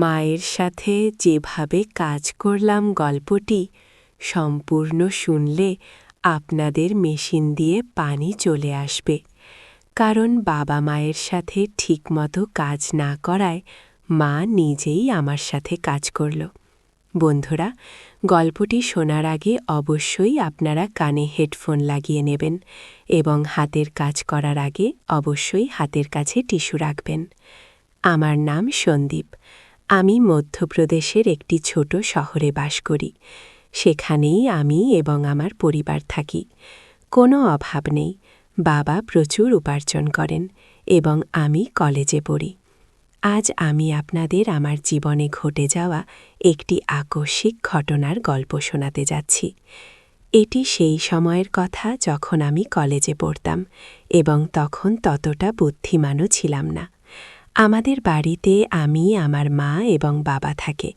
মায়ের সাথে যেভাবে কাজ করলাম গল্পটি সম্পূর্ণ শুনলে আপনাদের মেশিন দিয়ে পানি চলে আসবে, কারণ বাবা মায়ের সাথে ঠিকমতো কাজ না করায় মা নিজেই আমার সাথে কাজ করল। বন্ধুরা, গল্পটি শোনার আগে অবশ্যই আপনারা কানে হেডফোন লাগিয়ে নেবেন এবং হাতের কাজ করার আগে অবশ্যই হাতের কাছে টিস্যু রাখবেন। আমার নাম সন্দীপ। আমি মধ্যপ্রদেশের একটি ছোট শহরে বাস করি। সেখানেই আমি এবং আমার পরিবার থাকি। কোনো অভাব নেই। বাবা প্রচুর উপার্জন করেন এবং আমি কলেজে পড়ি। আজ আমি আপনাদের আমার জীবনে ঘটে যাওয়া একটি আকস্মিক ঘটনার গল্প শোনাতে যাচ্ছি। এটি সেই সময়ের কথা যখন আমি কলেজে পড়তাম এবং তখন ততটা বুদ্ধিমানও ছিলাম না। আমাদের বাড়িতে আমি, আমার মা এবং বাবা থাকে।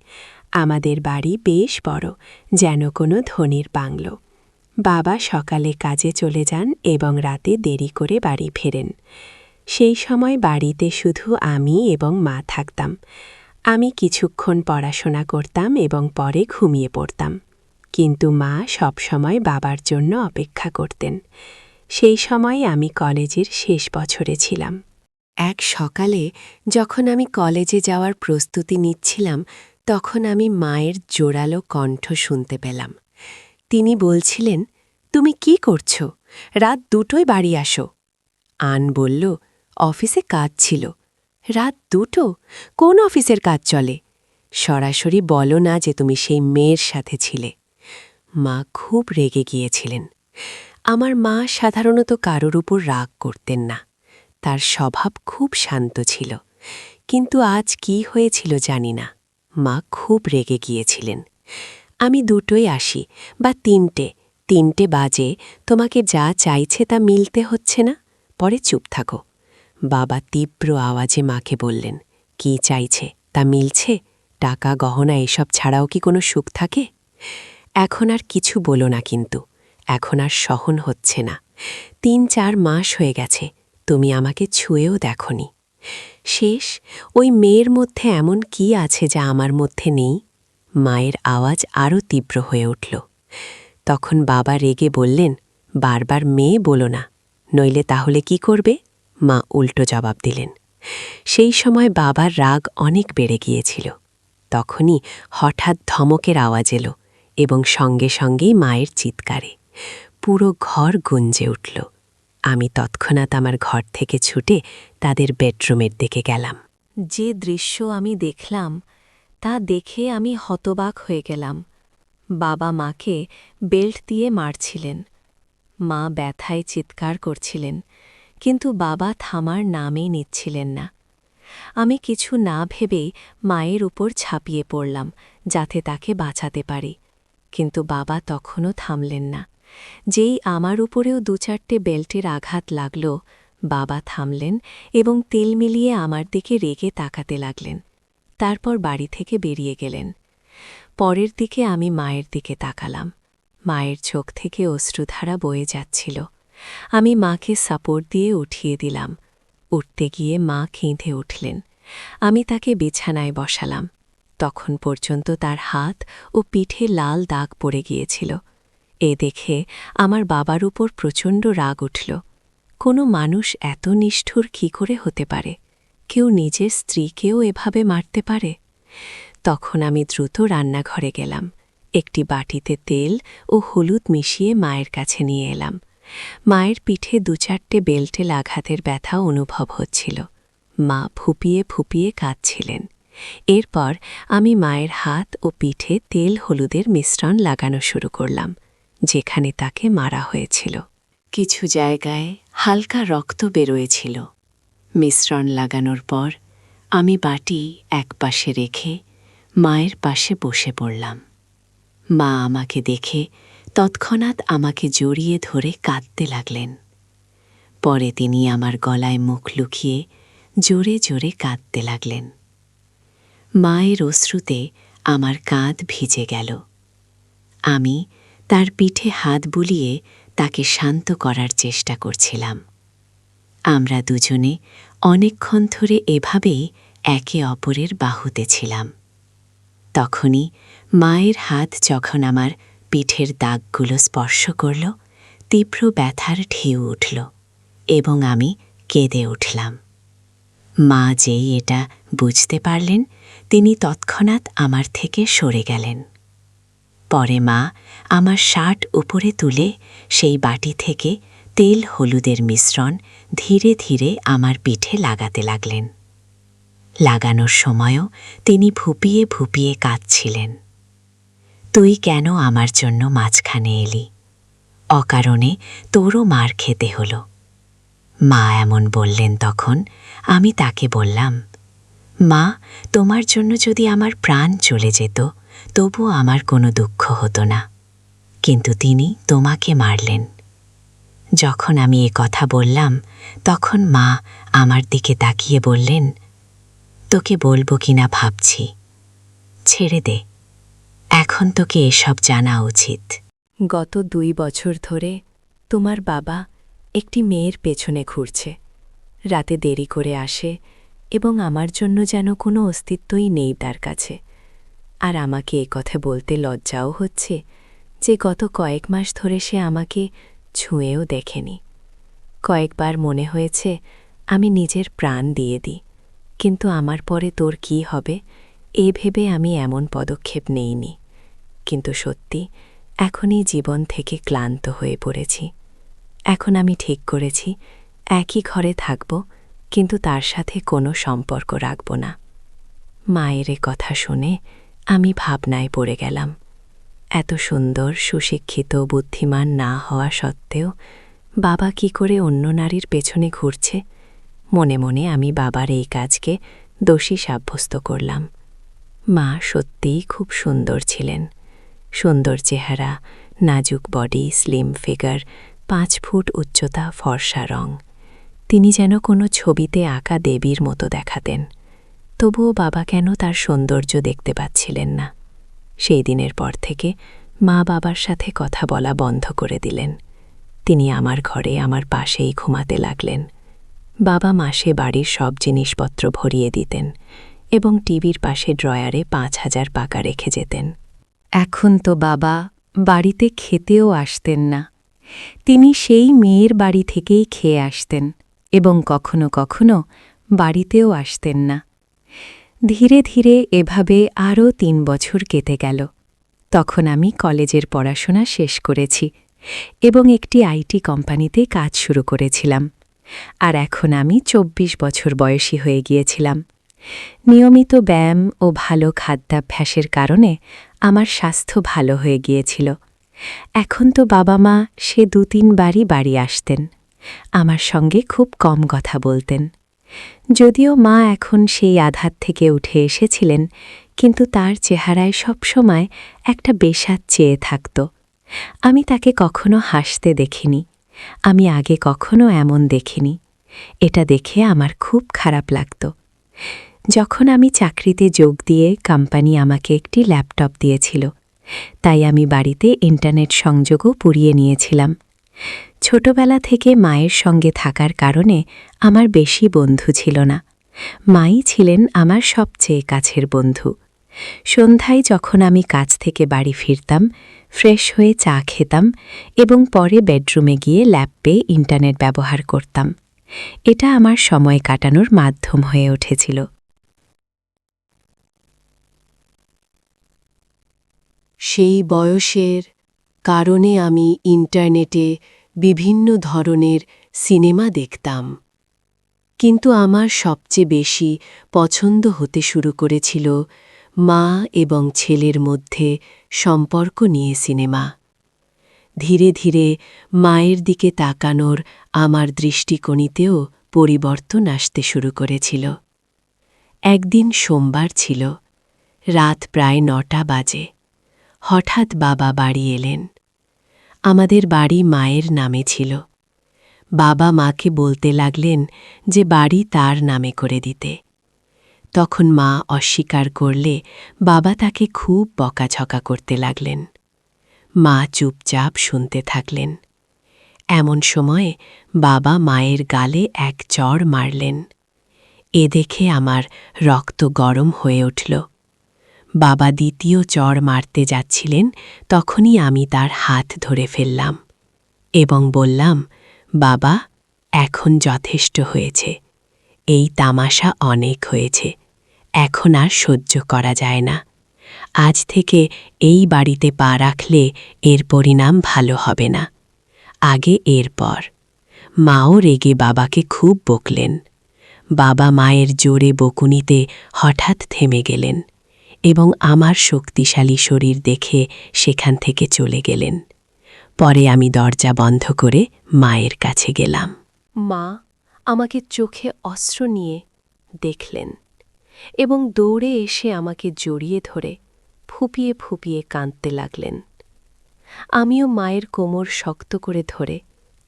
আমাদের বাড়ি বেশ বড়, যেন কোনো ধনীর বাংলো। বাবা সকালে কাজে চলে যান এবং রাতে দেরি করে বাড়ি ফেরেন। সেই সময় বাড়িতে শুধু আমি এবং মা থাকতাম। আমি কিছুক্ষণ পড়াশোনা করতাম এবং পরে ঘুমিয়ে পড়তাম, কিন্তু মা সবসময় বাবার জন্য অপেক্ষা করতেন। সেই সময় আমি কলেজের শেষ বছরে ছিলাম। এক সকালে যখন আমি কলেজে যাওয়ার প্রস্তুতি নিচ্ছিলাম, তখন আমি মায়ের জোরালো কণ্ঠ শুনতে পেলাম। তিনি বলছিলেন, "তুমি কি করছো? রাত 2টোয় বাড়ি আসো।" আন বলল, "অফিসে কাজ ছিল।" রাত 2টো? কোন অফিসের কাজ চলে? সরাসরি বলো না যে তুমি সেই মেয়ের সাথে ছিলে। মা খুব রেগে গিয়েছিলেন। আমার মা সাধারণত কারোর উপর রাগ করতেন না। তার স্বভাব খুব শান্ত ছিল, কিন্তু আজ কি হয়েছিল জানি না। মা খুব রেগে গিয়েছিলেন। "আমি 2টোয় আসি বা 3টে বাজে, তোমাকে যা চাইছে তা মিলতে হচ্ছে না, পরে চুপ থাকো।" বাবা তীব্র আওয়াজে মাকে বললেন, "কি চাইছে তা মিলছে? টাকা, গহনা এসব ছাড়াও কি কোনো সুখ থাকে? এখন আর কিছু বলো না, কিন্তু এখন আর সহন হচ্ছে না। 3-4 মাস হয়ে গেছে, তুমি আমাকে ছুঁয়েও দেখনি। শেষ, ওই মেয়ের মধ্যে এমন কি আছে যা আমার মধ্যে নেই?" মায়ের আওয়াজ আরও তীব্র হয়ে উঠল। তখন বাবা রেগে বললেন, "বারবার মেয়ে বলো না, নইলে তাহলে কি করবে?" মা উল্টো জবাব দিলেন। সেই সময় বাবার রাগ অনেক বেড়ে গিয়েছিল। তখনই হঠাৎ ধমকের আওয়াজ এলো এবং সঙ্গে সঙ্গেই মায়ের চিৎকারে পুরো ঘর গুঞ্জে উঠল। আমি তৎক্ষণাৎ আমার ঘর থেকে ছুটে তাদের বেডরুমের দিকে গেলাম। যে দৃশ্য আমি দেখলাম তা দেখে আমি হতবাক হয়ে গেলাম। বাবা মাকে বেল্ট দিয়ে মারছিলেন। মা ব্যথায় চিৎকার করছিলেন, কিন্তু বাবা থামার নামই নিচ্ছিলেন না। আমি কিছু না ভেবেই মায়ের উপর ঝাঁপিয়ে পড়লাম, যাতে তাকে বাঁচাতে পারি। কিন্তু বাবা তখনও থামলেন না। যেই আমার উপরেও 2-4টে বেল্টের আঘাত লাগল, বাবা থামলেন এবং তেল মিলিয়ে আমার দিকে রেগে তাকাতে লাগলেন। তারপর বাড়ি থেকে বেরিয়ে গেলেন। পরের দিকে আমি মায়ের দিকে তাকালাম। মায়ের চোখ থেকে অশ্রুধারা বয়ে যাচ্ছিল। আমি মাকে সাপোর্ট দিয়ে উঠিয়ে দিলাম। উঠতে গিয়ে মা কেঁদে উঠলেন। আমি তাকে বিছানায় বসালাম। তখন পর্যন্ত তার হাত ও পিঠে লাল দাগ পড়ে গিয়েছিল। এ দেখে আমার বাবার উপর প্রচণ্ড রাগ উঠল। কোনো মানুষ এত নিষ্ঠুর কি করে হতে পারে? কেউ নিজের স্ত্রীকেও এভাবে মারতে পারে? তখন আমি দ্রুত রান্নাঘরে গেলাম। একটি বাটিতে তেল ও হলুদ মিশিয়ে মায়ের কাছে নিয়ে এলাম। মায়ের পিঠে 2-4টে বেল্টের আঘাতের ব্যথা অনুভব হচ্ছিল। মা ফুপিয়ে ফুপিয়ে কাঁদছিলেন। এরপর আমি মায়ের হাত ও পিঠে তেল হলুদের মিশ্রণ লাগানো শুরু করলাম, যেখানে তাকে মারা হয়েছিল। কিছু জায়গায় হালকা রক্ত বেরোয়েছিল। মিশ্রণ লাগানোর পর আমি বাটি একপাশে রেখে মায়ের পাশে বসে পড়লাম। মা আমাকে দেখে তৎক্ষণাৎ আমাকে জড়িয়ে ধরে কাঁদতে লাগলেন। পরে তিনি আমার গলায় মুখ লুকিয়ে জোরে জোরে কাঁদতে লাগলেন। মায়ের অশ্রুতে আমার কাঁধ ভিজে গেল। আমি তার পিঠে হাত বুলিয়ে তাকে শান্ত করার চেষ্টা করছিলাম। আমরা দুজনে অনেকক্ষণ ধরে এভাবেই একে অপরের বাহুতে ছিলাম। তখনই মায়ের হাত যখন আমার পিঠের দাগগুলো স্পর্শ করল, তীব্র ব্যথার ঢেউ উঠল এবং আমি কেঁদে উঠলাম। মা যেই এটা বুঝতে পারলেন, তিনি তৎক্ষণাৎ আমার থেকে সরে গেলেন। পরে মা আমার শার্ট উপরে তুলে সেই বাটি থেকে তেল হলুদের মিশ্রণ ধীরে ধীরে আমার পিঠে লাগাতে লাগলেন। লাগানোর সময়ও তিনি ফুপিয়ে ফুপিয়ে কাঁদছিলেন। তুই কেন আমার জন্য মাঝখানে এলি? অকারণে তোরও মার খেতে হলো। মা এমন বললেন তখন আমি তাকে বললাম, মা, তোমার জন্য যদি আমার প্রাণ চলে যেত তবুও আমার কোনো দুঃখ হতো না, কিন্তু তিনি তোমাকে মারলেন। যখন আমি এ কথা বললাম তখন মা আমার দিকে তাকিয়ে বললেন, তোকে বলবো কিনা ভাবছি, ছেড়ে দে, এখন তোকে এসব জানা উচিত। গত 2 বছর ধরে তোমার বাবা একটি মেয়ের পেছনে ঘুরছে, রাতে দেরি করে আসে এবং আমার জন্য যেন কোনো অস্তিত্বই নেই তার কাছে। আর আমাকে এ কথা বলতে লজ্জাও হচ্ছে যে গত কয়েক মাস ধরে সে আমাকে ছুঁয়েও দেখেনি। কয়েকবার মনে হয়েছে আমি নিজের প্রাণ দিয়ে দিই, কিন্তু আমার পরে তোর কি হবে এ ভেবে আমি এমন পদক্ষেপ নেইনি। কিন্তু সত্যি এখন এই জীবন থেকে ক্লান্ত হয়ে পড়েছি। এখন আমি ঠিক করেছি একই ঘরে থাকব, কিন্তু তার সাথে কোনো সম্পর্ক রাখব না। মায়ের এ কথা শুনে আমি ভাবনায় পড়ে গেলাম। এত সুন্দর, সুশিক্ষিত, বুদ্ধিমান না হওয়া সত্ত্বেও বাবা কি করে অন্য নারীর পেছনে ঘুরছে? মনে মনে আমি বাবার এই কাজকে দোষী সাব্যস্ত করলাম। মা সত্যিই খুব সুন্দর ছিলেন। সুন্দর চেহারা, নাজুক বডি, স্লিম ফিগার, 5 ফুট উচ্চতা, ফর্সা রং। তিনি যেন কোনো ছবিতে আঁকা দেবীর মতো দেখাতেন। তবুও বাবা কেন তার সৌন্দর্য দেখতে পাচ্ছিলেন না? সেই দিনের পর থেকে মা বাবার সাথে কথা বলা বন্ধ করে দিলেন। তিনি আমার ঘরে আমার পাশেই ঘুমাতে লাগলেন। বাবা মাসে বাড়ির সব জিনিসপত্র ভরিয়ে দিতেন এবং টিভির পাশে ড্রয়ারে 5,000 টাকা রেখে যেতেন। এখন তো বাবা বাড়িতে খেতেও আসতেন না। তিনি সেই মেয়ের বাড়ি থেকেই খেয়ে আসতেন এবং কখনো কখনো বাড়িতেও আসতেন না। ধীরে ধীরে এভাবে আরও 3 বছর কেটে গেল। তখন আমি কলেজের পড়াশোনা শেষ করেছি এবং একটি আইটি কোম্পানিতে কাজ শুরু করেছিলাম। আর এখন আমি 24 বছর বয়সী হয়ে গিয়েছিলাম। নিয়মিত ব্যায়াম ও ভালো খাদ্যাভ্যাসের কারণে আমার স্বাস্থ্য ভালো হয়ে গিয়েছিল। এখন তো বাবা মা সে 2-3 বারই বাড়ি আসতেন। আমার সঙ্গে খুব কম কথা বলতেন। যদিও মা এখন সেই আঘাত থেকে উঠে এসেছিলেন, কিন্তু তার চেহারায় সবসময় একটা বেসাত চেয়ে থাকত। আমি তাকে কখনো হাসতে দেখিনি। আমি আগে কখনো এমন দেখিনি। এটা দেখে আমার খুব খারাপ লাগত। যখন আমি চাকরিতে যোগ দিয়ে কোম্পানি আমাকে একটি ল্যাপটপ দিয়েছিল, তাই আমি বাড়িতে ইন্টারনেট সংযোগও পুড়িয়ে নিয়েছিলাম। ছোটবেলা থেকে মায়ের সঙ্গে থাকার কারণে আমার বেশি বন্ধু ছিল না। মাই ছিলেন আমার সবচেয়ে কাছের বন্ধু। সন্ধ্যায় যখন আমি কাজ থেকে বাড়ি ফিরতাম, ফ্রেশ হয়ে চা খেতাম এবং পরে বেডরুমে গিয়ে ল্যাপে ইন্টারনেট ব্যবহার করতাম। এটা আমার সময় কাটানোর মাধ্যম হয়ে উঠেছিল। সেই বয়সের কারণে আমি ইন্টারনেটে বিভিন্ন ধরনের সিনেমা দেখতাম, কিন্তু আমার সবচেয়ে বেশি পছন্দ হতে শুরু করেছিল মা এবং ছেলের মধ্যে সম্পর্ক নিয়ে সিনেমা। ধীরে ধীরে মায়ের দিকে তাকানোর আমার দৃষ্টিকোণেও পরিবর্তন আসতে শুরু করেছিল। একদিন সোমবার ছিল, রাত প্রায় 9টা বাজে। হঠাৎ বাবা বাড়ি এলেন। আমাদের বাড়ি মায়ের নামে ছিল। বাবা মাকে বলতে লাগলেন যে বাড়ি তার নামে করে দিতে। তখন মা অস্বীকার করলে বাবা তাকে খুব বকাঝকা করতে লাগলেন। মা চুপচাপ শুনতে থাকলেন। এমন সময়ে বাবা মায়ের গালে এক চড় মারলেন। এ দেখে আমার রক্ত গরম হয়ে উঠল। বাবা দ্বিতীয় চড় মারতে যাচ্ছিলেন, তখনই আমি তার হাত ধরে ফেললাম এবং বললাম, বাবা, এখন যথেষ্ট হয়েছে। এই তামাশা অনেক হয়েছে, এখন আর সহ্য করা যায় না। আজ থেকে এই বাড়িতে পা রাখলে এর পরিণাম ভালো হবে না। আগে এরপর মাও রেগে বাবাকে খুব বকলেন। বাবা মায়ের জোরে বকুনিতে হঠাৎ থেমে গেলেন এবং আমার শক্তিশালী শরীর দেখে সেখান থেকে চলে গেলেন। পরে আমি দরজা বন্ধ করে মায়ের কাছে গেলাম। মা আমাকে চোখে অস্ত্র নিয়ে দেখলেন এবং দৌড়ে এসে আমাকে জড়িয়ে ধরে ফুপিয়ে ফুপিয়ে কাঁদতে লাগলেন। আমিও মায়ের কোমর শক্ত করে ধরে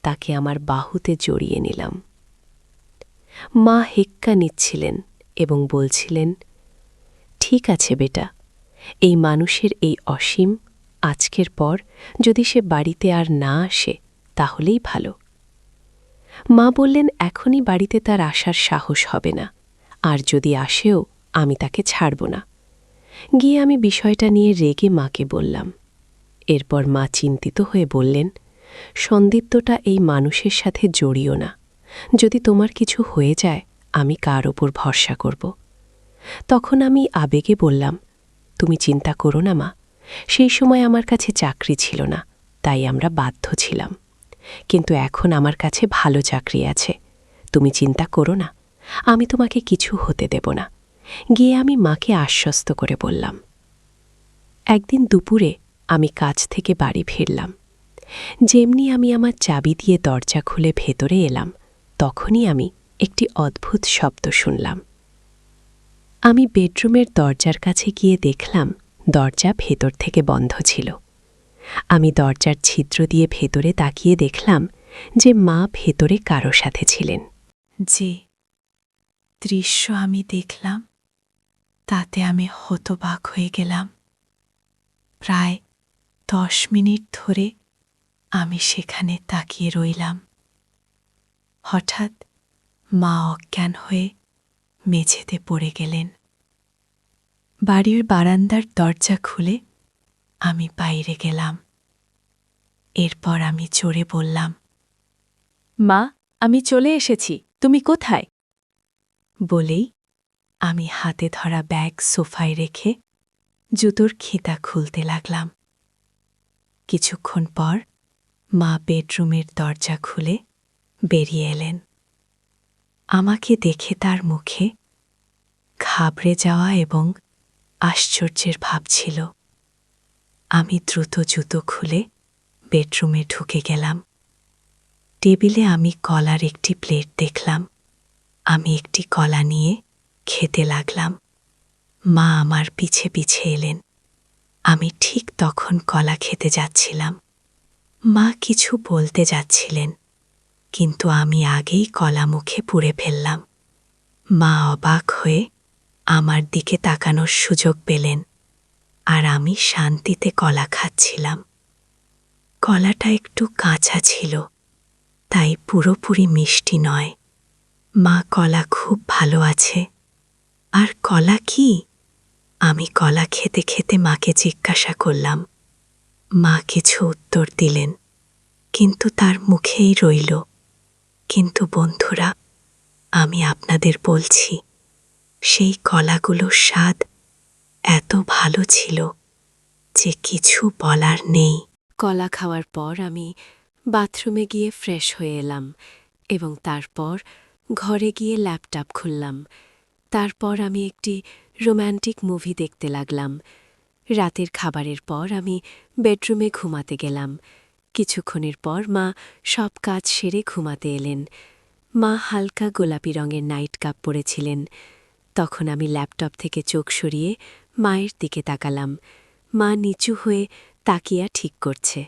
তাকে আমার বাহুতে জড়িয়ে নিলাম। মা হেক্কা নিচ্ছিলেন এবং বলছিলেন, ঠিক আছে বেটা, এই মানুষের এই অসীম, আজকের পর যদি সে বাড়িতে আর না আসে তাহলেই ভালো। মা বললেন এখনই বাড়িতে তার আসার সাহস হবে না, আর যদি আসেও আমি তাকে ছাড়ব না। গিয়ে আমি বিষয়টা নিয়ে রেগে মাকে বললাম। এরপর মা চিন্তিত হয়ে বললেন, সন্দীপ্তটা এই মানুষের সাথে জড়িও না। যদি তোমার কিছু হয়ে যায় আমি কার ওপর ভরসা করব? তখন আমি আবেগে বললাম, তুমি চিন্তা করো না মা, সেই সময় আমার কাছে চাকরি ছিল না, তাই আমরা বাধ্য ছিলাম। কিন্তু এখন আমার কাছে ভালো চাকরি আছে। তুমি চিন্তা করো না, আমি তোমাকে কিছু হতে দেব না। গিয়ে আমি মাকে আশ্বস্ত করে বললাম। একদিন দুপুরে আমি কাজ থেকে বাড়ি ফিরলাম। যেমনি আমি আমার চাবি দিয়ে দরজা খুলে ভেতরে এলাম, তখনই আমি একটি অদ্ভুত শব্দ শুনলাম। আমি বেডরুমের দরজার কাছে গিয়ে দেখলাম দরজা ভেতর থেকে বন্ধ ছিল। আমি দরজার ছিদ্র দিয়ে ভেতরে তাকিয়ে দেখলাম যে মা ভেতরে কারো সাথে ছিলেন। যে দৃশ্য আমি দেখলাম তাতে আমি হতবাক হয়ে গেলাম। প্রায় 10 মিনিট ধরে আমি সেখানে তাকিয়ে রইলাম। হঠাৎ মা অজ্ঞান হয়ে মেঝেতে পড়ে গেলেন। বাড়ির বারান্দার দরজা খুলে আমি বাইরে গেলাম। এরপর আমি জোরে বললাম, মা, আমি চলে এসেছি, তুমি কোথায়? বলেই আমি হাতে ধরা ব্যাগ সোফায় রেখে জুতোর খিতা খুলতে লাগলাম। কিছুক্ষণ পর মা বেডরুমের দরজা খুলে বেরিয়ে এলেন। আমাকে দেখে তার মুখে ঘাবড়ে যাওয়া এবং আশ্চর্যের ভাব ছিল। আমি দ্রুত জুতো খুলে বেডরুমে ঢুকে গেলাম। টেবিলে আমি কলার একটি প্লেট দেখলাম। আমি একটি কলা নিয়ে খেতে লাগলাম। মা আমার পিছে পিছে এলেন। আমি ঠিক তখন কলা খেতে যাচ্ছিলাম। মা কিছু বলতে যাচ্ছিলেন, কিন্তু আমি আগেই কলা মুখে পুরে ফেললাম। মা অবাক হয়ে আমার দিকে তাকানোর সুযোগ পেলেন, আর আমি শান্তিতে কলা খাচ্ছিলাম। কলাটা একটু কাঁচা ছিল, তাই পুরোপুরি মিষ্টি নয়। মা কলা খুব ভালো আছে। আর কলা কি? আমি কলা খেতে খেতে মাকে জিজ্ঞাসা করলাম। মা কিছু উত্তর দিলেন, কিন্তু তার মুখেই রইল। কিন্তু বন্ধুরা, আমি আপনাদের বলছি, সেই কলাগুলোর স্বাদ এত ভালো ছিল যে কিছু বলার নেই। কলা খাওয়ার পর আমি বাথরুমে গিয়ে ফ্রেশ হয়ে এলাম এবং তারপর ঘরে গিয়ে ল্যাপটপ খুললাম। তারপর আমি একটি রোম্যান্টিক মুভি দেখতে লাগলাম। রাতের খাবারের পর আমি বেডরুমে ঘুমাতে গেলাম। কিছুক্ষণের পর মা সব কাজ সেরে ঘুমাতে এলেন। মা হালকা গোলাপি রঙের নাইট কাপ পরেছিলেন। তখন আমি ল্যাপটপ থেকে চোখ সরিয়ে মায়ের দিকে তাকালাম। মা নিচু হয়ে তাকিয়া ঠিক করছে।